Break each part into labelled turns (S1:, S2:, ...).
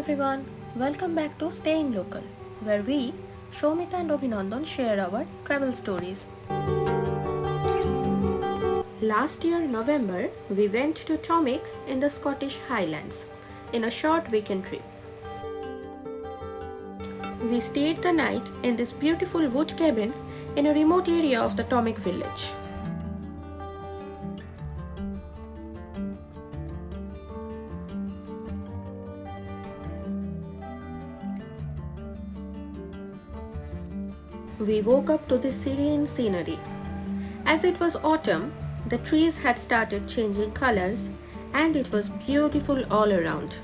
S1: everyone, welcome back to Staying Local, where we, Shomita and Abhinandan, share our travel stories. Last year, November, we went to Tomich in the Scottish Highlands in a short weekend trip. We stayed the night in this beautiful wood cabin in a remote area of the Tomich village. We woke up to this serene scenery. As it was autumn, the trees had started changing colors and it was beautiful all around.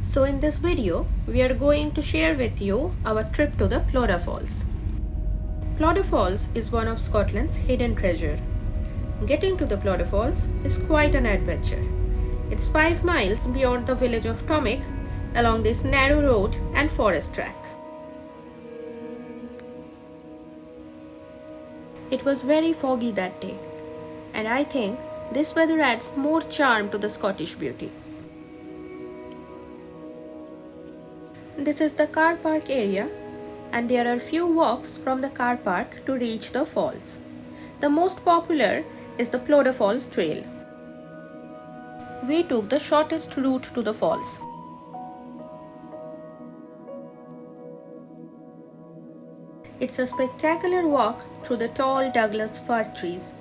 S1: So in this video, we are going to share with you our trip to the Plodda Falls. Plodda Falls is one of Scotland's hidden treasure. Getting to the Plodda Falls is quite an adventure. It's 5 miles beyond the village of Tomich along this narrow road and forest track. It was very foggy that day, and I think this weather adds more charm to the Scottish beauty. This is the car park area, and there are few walks from the car park to reach the falls. The most popular is the Plodda Falls Trail. We took the shortest route to the falls. It's a spectacular walk through the tall Douglas Fir trees,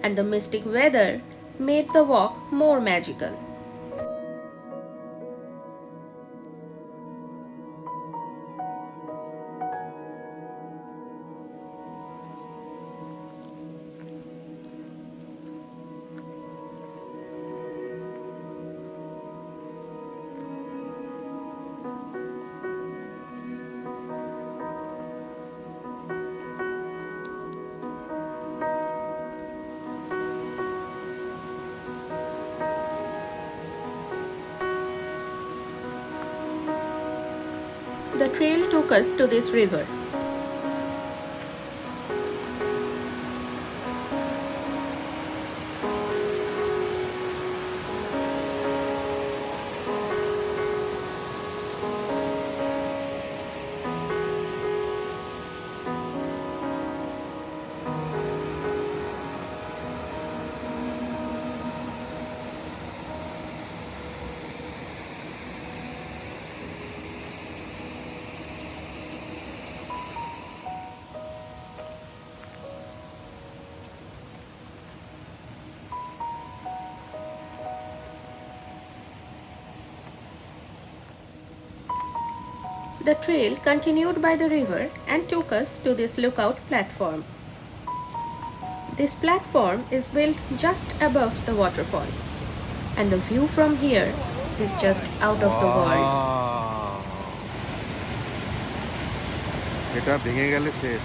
S1: and the mystic weather made the walk more magical. The trail took us to this river. The trail continued by the river and took us to this lookout platform. This platform is built just above the waterfall, and the view from here is just out of the world.
S2: এটা ভেঙে গেলে শেষ।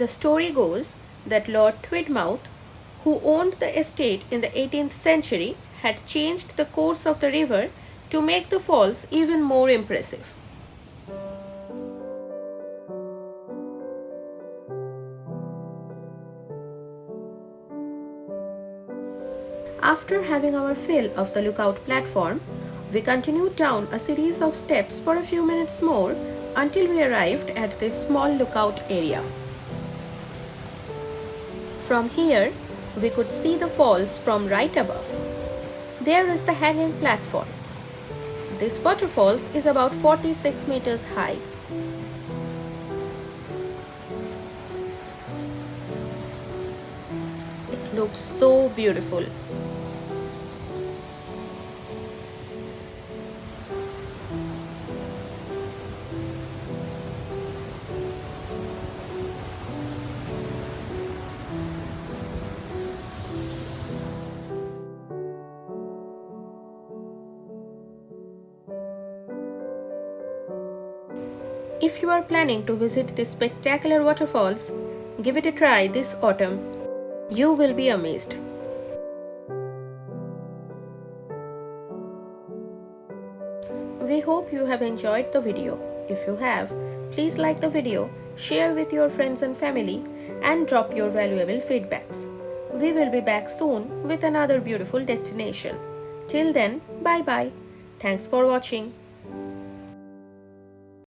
S1: The story goes that Lord Tweedmouth, who owned the estate in the 18th century, had changed the course of the river to make the falls even more impressive. After having our fill of the lookout platform, we continued down a series of steps for a few minutes more until we arrived at this small lookout area. From here, we could see the falls from right above. There is the hanging platform. This waterfalls is about 46 meters high. It looks so beautiful. If you are planning to visit these spectacular waterfalls, give it a try this autumn. You will be amazed. We hope you have enjoyed the video. If you have, please like the video, share with your friends and family, and drop your valuable feedbacks. We will be back soon with another beautiful destination. Till then, bye bye. Thanks for watching.